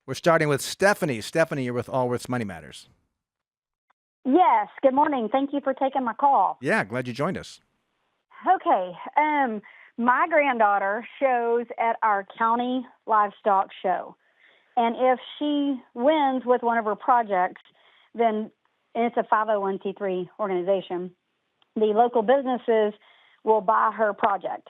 We're starting with Stephanie. Stephanie, you're with Allworth's Money Matters. Yes. Good morning. Thank you for taking my call. Yeah, glad you joined us. Okay. My granddaughter shows at our county livestock show. And if she wins with one of her projects, then and it's a 501c3 organization, the local businesses will buy her project.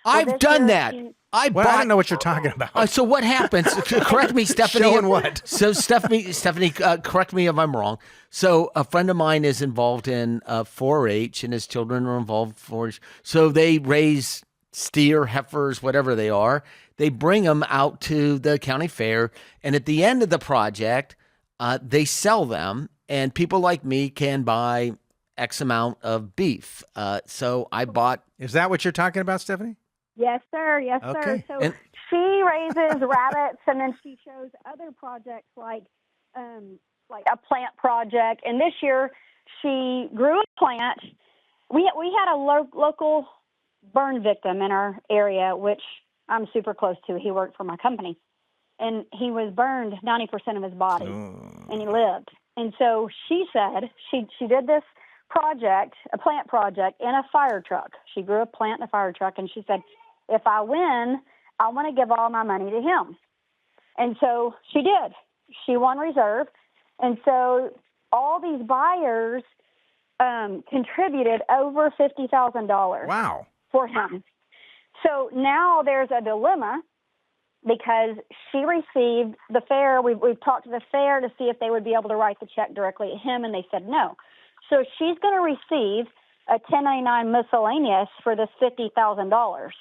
I've done that. I don't know what you're talking about. So what happens? Correct me, Stephanie. Showing what? So Stephanie, correct me if I'm wrong. So a friend of mine is involved in 4-H, and his children are involved in 4-H. So they raise steer, heifers, whatever they are. They bring them out to the county fair, and at the end of the project, they sell them, and people like me can buy X amount of beef. So I bought. Is that what you're talking about, Stephanie? Yes, sir. Yes, Okay. sir. So she raises rabbits, and then she shows other projects like a plant project. And this year, she grew a plant. We had a local burn victim in our area, which I'm super close to. He worked for my company, and he was burned 90% of his body, and he lived. And so she said she did this project, a plant project, in a fire truck. She grew a plant in a fire truck, and she said, if I win, I want to give all my money to him. And so she did. She won reserve. And so all these buyers contributed over $50,000 Wow. for him. So now there's a dilemma because she received the fair. We've talked to the fair to see if they would be able to write the check directly to him, and they said no. So she's going to receive a 1099 miscellaneous for this $50,000.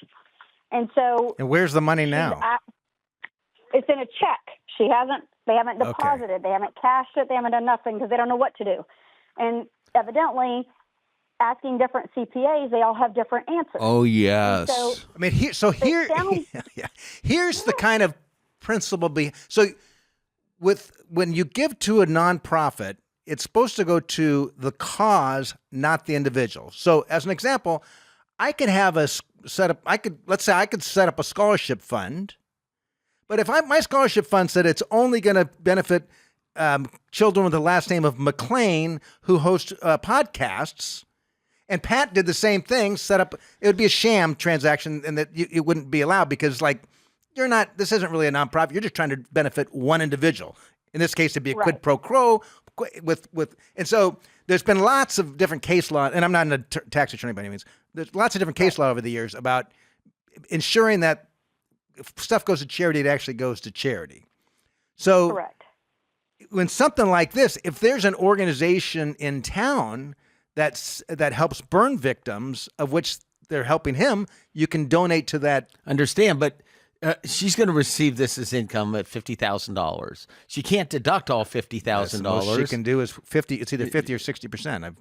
And so, and where's the money now? It's in a check. They haven't deposited. Okay. They haven't cashed it. They haven't done nothing because they don't know what to do. And evidently, asking different CPAs, they all have different answers. Oh, yes. So, I mean, here's the kind of principle. So when you give to a nonprofit, it's supposed to go to the cause, not the individual. So as an example, I could have let's say I could set up a scholarship fund, but if my scholarship fund said it's only going to benefit children with the last name of McLean who host podcasts, and Pat did the same thing, it would be a sham transaction, and that it wouldn't be allowed because this isn't really a nonprofit. You're just trying to benefit one individual. In this case, it'd be a quid pro quo and so there's been lots of different case law, and I'm not a tax attorney by any means. There's lots of different case law over the years about ensuring that if stuff goes to charity, it actually goes to charity. So correct. When something like this, if there's an organization in town that helps burn victims, of which they're helping him, you can donate to that. Understand, but she's going to receive this as income at $50,000. She can't deduct all $50,000. Most she can do is 50. It's either 50 or 60%.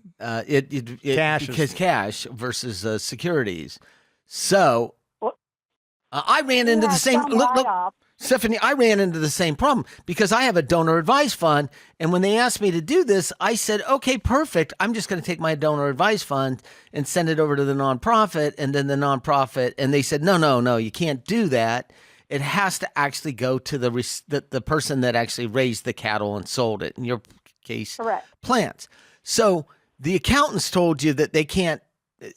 Cash versus securities. So I ran into the same. Look, Stephanie, I ran into the same problem because I have a donor advised fund. And when they asked me to do this, I said, okay, perfect. I'm just going to take my donor advised fund and send it over to the nonprofit. And then the nonprofit, and they said, no, you can't do that. It has to actually go to the person that actually raised the cattle and sold it. In your case, correct. Plants. So the accountants told you that they can't,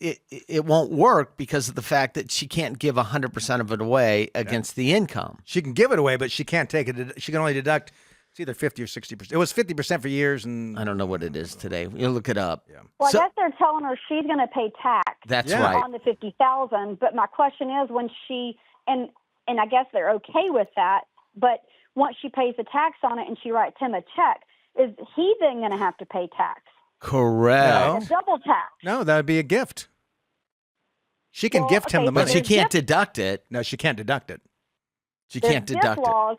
it won't work because of the fact that she can't give 100% of it away against the income. She can give it away, but she can't take it. She can only deduct. It's either 50 or 60%. It was 50% for years, and I don't know what it is today. You'll look it up. Yeah. Well, I guess they're telling her she's going to pay tax. That's right. On the $50,000. But my question is, when she and I guess they're okay with that. But once she pays the tax on it and she writes him a check, is he then going to have to pay tax? Correct. Like a double tax. No, that would be a gift. She can gift him the money. But she can't deduct it. No, she can't deduct it. She can't deduct laws,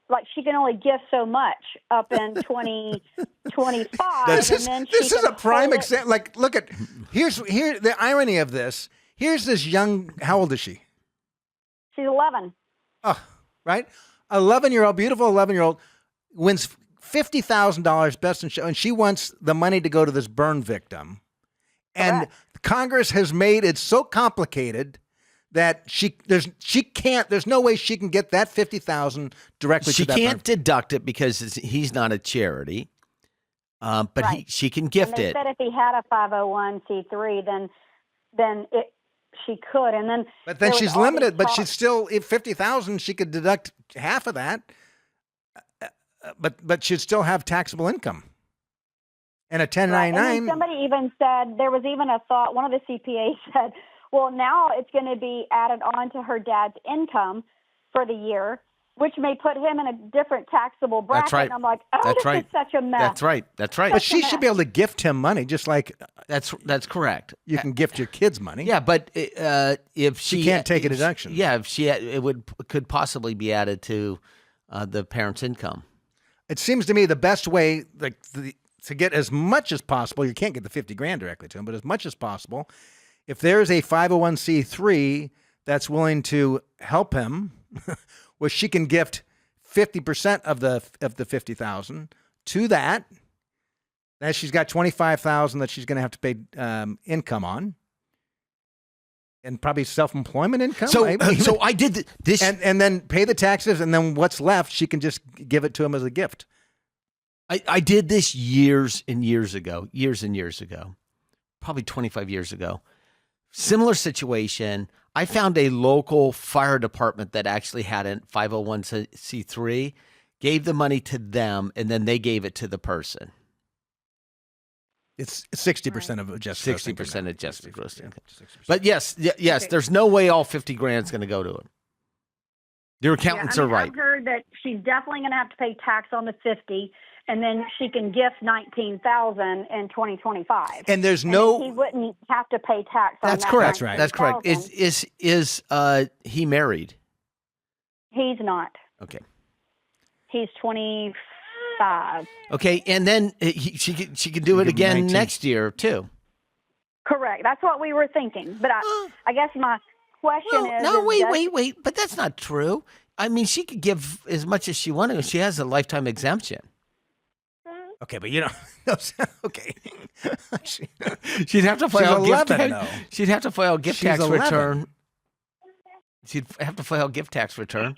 like she can only gift so much up in 2025. This is a prime example. Like, look at here the irony of this. Here's this young. How old is she? She's 11. Oh, right. 11-year-old, beautiful 11-year-old wins $50,000 best in show, and she wants the money to go to this burn victim. And Congress has made it so complicated that there's no way she can get that 50,000 directly She to that can't deduct it because he's not a charity. But Right. she can gift and they it. said if he had a 501c3, then she could. And then But then there was she's all these limited, but talk- she's still, if 50,000, she could deduct half of that. But she'd still have taxable income. And a Right. And 1099. then somebody even said, there was even a thought, one of the CPAs said, well, now it's going to be added on to her dad's income for the year, which may put him in a different taxable bracket. That's right. And I'm like, oh, That's this right. is such a mess. That's right. That's right. But she should be able to gift him money, just like That's correct. you can gift your kids money. Yeah, but if she can't take a deduction. Yeah, if could possibly be added to the parent's income. It seems to me the best way, to get as much as possible, you can't get the 50 grand directly to him, but as much as possible, if there's a 501c3 that's willing to help him, where she can gift 50% of the 50,000 to that, then she's got 25,000 that she's going to have to pay income on, and probably self-employment income. So maybe. so I did this, and then pay the taxes, and then what's left, she can just give it to him as a gift. I did this years and years ago, probably 25 years ago. Similar situation. I found a local fire department that actually had a 501c3, gave the money to them, and then they gave it to the person. It's 60% of adjusted 60% adjusted gross income. 60%. But yes, Okay. there's no way all 50 grand is going to go to him. Your accountants Yeah, are right. I've heard that she's definitely going to have to pay tax on the 50, and then she can gift 19,000 in 2025. And there's And no. he wouldn't have to pay tax on That's that. correct. That's right. That's correct. 19,000. Is he married? He's not. Okay. He's 25. Okay, and then she can do it Give him again 19. next year too. Correct. That's what we were thinking. But I guess my question is... No, is wait. But that's not true. I mean, she could give as much as she wanted. She has a lifetime exemption. Okay, but you don't. Okay. She'd have to file She's gift 11, tax. though. She'd have to file gift She's tax 11. return. She'd have to file gift tax return.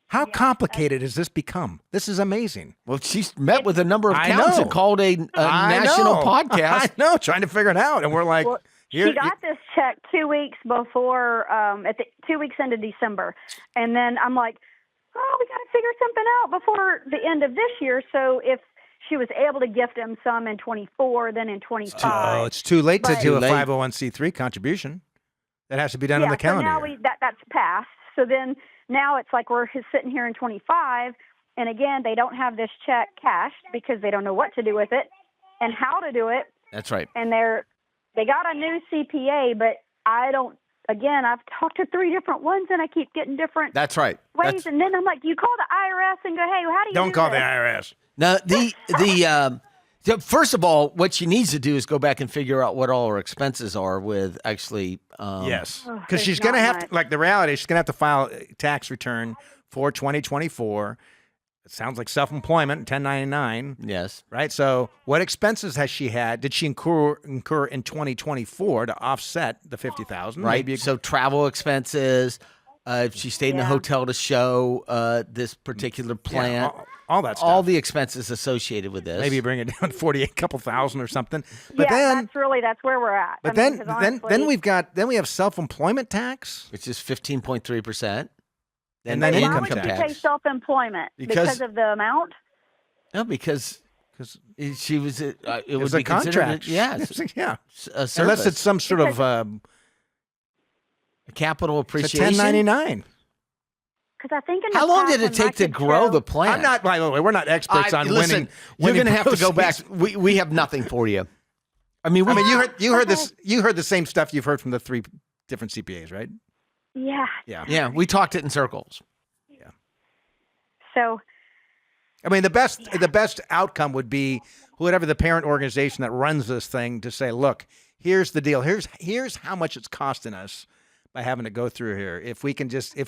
How complicated has this become? This is amazing. Well, she's met with a number of I accountants know. and called a national podcast. I know, trying to figure it out, and we're like, Well, here, she got this check 2 weeks before, 2 weeks into December. And then I'm like, oh, we got to figure something out before the end of this year. So if she was able to gift him some in 24, then in 25. it's too late to But- do a Too late. 501c3 contribution. That has to be done on the So calendar. now year. that's passed. So then now it's like we're sitting here in 25, and again, they don't have this check cashed because they don't know what to do with it and how to do it. That's right. And they got a new CPA, but I don't. Again, I've talked to 3 different ones, and I keep getting different That's right. ways. That's- And then I'm like, you call the IRS and go, hey, how do you Don't do call the this? IRS. Now, so first of all, what she needs to do is go back and figure out what all her expenses are with actually. Yes, Oh, because there's she's going to not have much. to, like the reality, she's going to have to file a tax return for 2024. It sounds like self-employment, 1099, Yes. right? So what expenses has she had? Did she incur in 2024 to offset the 50,000? Right. Maybe So travel expenses. If she stayed in a Yeah. hotel to show this particular plant, all that stuff. all the expenses associated with this. Maybe you bring it down to 48, couple thousand or something. But Yeah, then, that's where we're at. but I mean, then, 'cause then honestly, we have self-employment tax. which is 15.3%. And then why income would you tax. pay self-employment? Because- of the amount? No, because Because she was. It it would was be a considered. contract. Yes. yeah. A service. Unless it's some sort of capital it's a appreciation. 1099. Because I think in the How long past did it when take my to kids grow show- the plant? I'm not. By the way, we're not experts on listen, winning. You're going to have to go back. proceeds. We have nothing for you. I mean, You heard this. You heard the same stuff you've heard from the 3 different CPAs, right? Yeah. Yeah. Yeah, we talked it in circles. So I mean, the best outcome would be whatever the parent organization that runs this thing to say, look, here's the deal. Here's how much it's costing us by having to go through here. If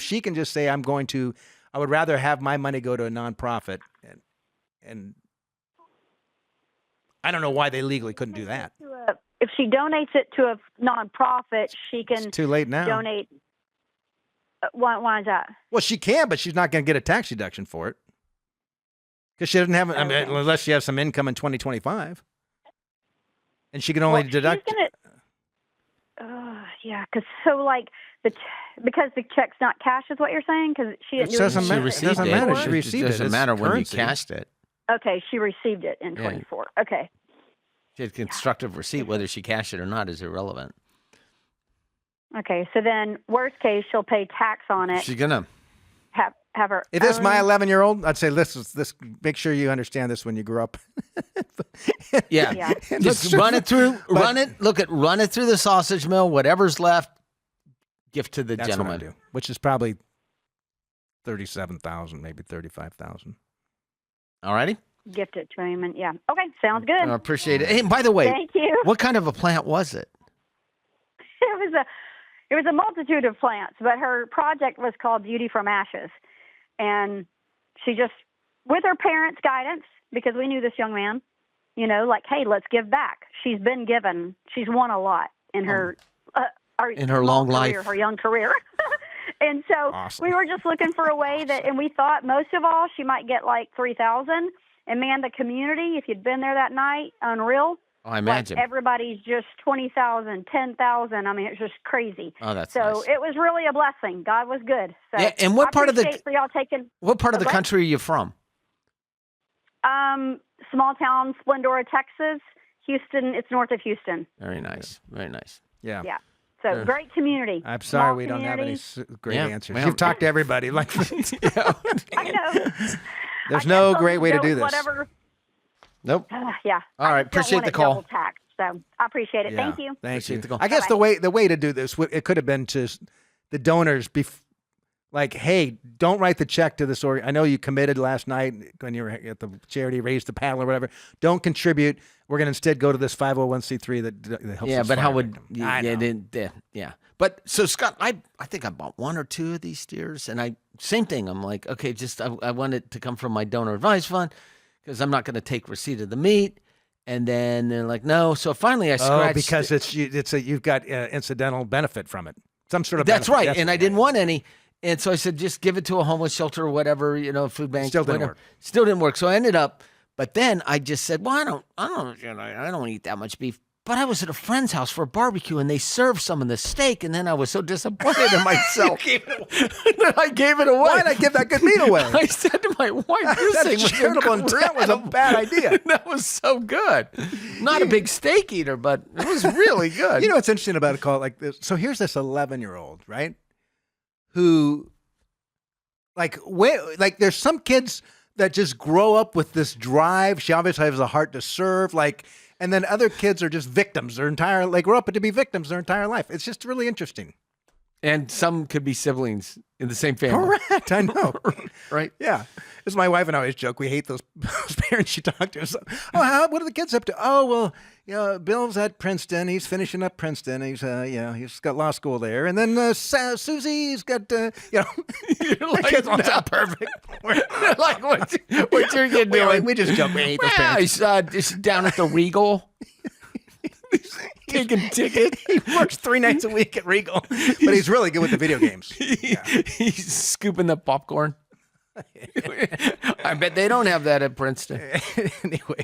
she can just say, I would rather have my money go to a nonprofit, and I don't know why they legally couldn't do that. if she donates it to a nonprofit, she can It's too late now. donate. Why is that? Well, she can, but she's not going to get a tax deduction for it because she doesn't have. I mean, unless she has some income in 2025, and she can only deduct. Yeah, because because the check's not cash is what you're saying? Because she didn't do doesn't it. matter. She It doesn't received matter. it. She received It it. doesn't It's matter when currency. you cashed it. Okay, she received it in 24. Okay. She had constructive receipt. Whether she cashed it or not is irrelevant. Okay, so then worst case, she'll pay tax on it. She's gonna. Have her. If it's my own- 11-year-old, I'd say this. Make sure you understand this when you grow up. Yeah. Yeah. Just run it through. Run it through the sausage mill. Whatever's left, gift to the That's gentleman. what I do, which is probably 37,000, maybe 35,000. All righty. Gift it to him, and yeah. Okay, sounds good. I appreciate it. Hey, and by the way, Thank you. what kind of a plant was it? It was a multitude of plants, but her project was called Beauty from Ashes. And she just, with her parents' guidance, because we knew this young man, like, hey, let's give back. She's been given. She's won a lot in her long career, life. her young career. And so Awesome. we were just looking for a way and we thought most of all she might get like 3,000. And man, the community, if you'd been there that night, unreal. Oh, I imagine. Like everybody's just 20,000, 10,000. I mean, it's just crazy. Oh, that's so nice. it was really a blessing. God was good. So Yeah, and what I part of the- appreciate for y'all taking What part of the Okay. country are you from? small town Splendora, Texas, Houston. It's north of Houston. Very nice. Very nice. Yeah. Yeah. So Sure. great community. I'm sorry Small we don't have any community. great Yeah, answers. well- You've talked to everybody. Like, I know. there's I no guess great I'll way to go do with this. Whatever. Nope. Yeah. All right, I just don't appreciate want the it call. double taxed, so I appreciate it. Yeah. Thank you. Thank Appreciate you. the call. I guess Bye-bye. the way to do this, it could have been to the donors like, hey, don't write the check to this I know you committed last night when you were at the charity, raised the paddle or whatever. Don't contribute. We're going to instead go to this 501c3 that helps. Yeah, us but how fire would victim. I know. yeah. But so Scott, I think I bought one or two of these steers, and same thing. I'm like, okay, I want it to come from my donor advised fund because I'm not going to take receipt of the meat. And then they're like, no. So finally, I scratched. Because you've got incidental benefit from it, some sort of. That's benefit. right, and I didn't want any. And so I said, just give it to a homeless shelter or whatever, food bank. Still didn't whatever. work. Still didn't work. So I ended up, but then I just said, well, I don't eat that much beef. But I was at a friend's house for a barbecue, and they served some of the steak, and then I was so disappointed in myself that I gave it away. Why did I give that good meat away? I said to my wife, "This thing was charitable intent was a incredible." bad idea. That was so good. Not a big steak eater, but it was really good. You know what's interesting about a call like this? So here's this 11-year-old, right? Who, there's some kids that just grow up with this drive. She obviously has a heart to serve, and then other kids are just victims they grow up to be victims their entire life. It's just really interesting. And some could be siblings in the same family. Correct, I know. Right? Yeah. This is my wife and I always joke. We hate those parents you talk to. So, what are the kids up to? Oh, well, Bill's at Princeton. He's finishing up Princeton. He's got law school there. And then Susie's got, You're like, kids all no. sound perfect. Like, what you're doing? We just joke. We hate those Yeah, parents. he's down at the Regal. Taking ticket. He works 3 nights a week at Regal, but he's really good with the video games. He's scooping the popcorn. I bet they don't have that at Princeton. Anyway,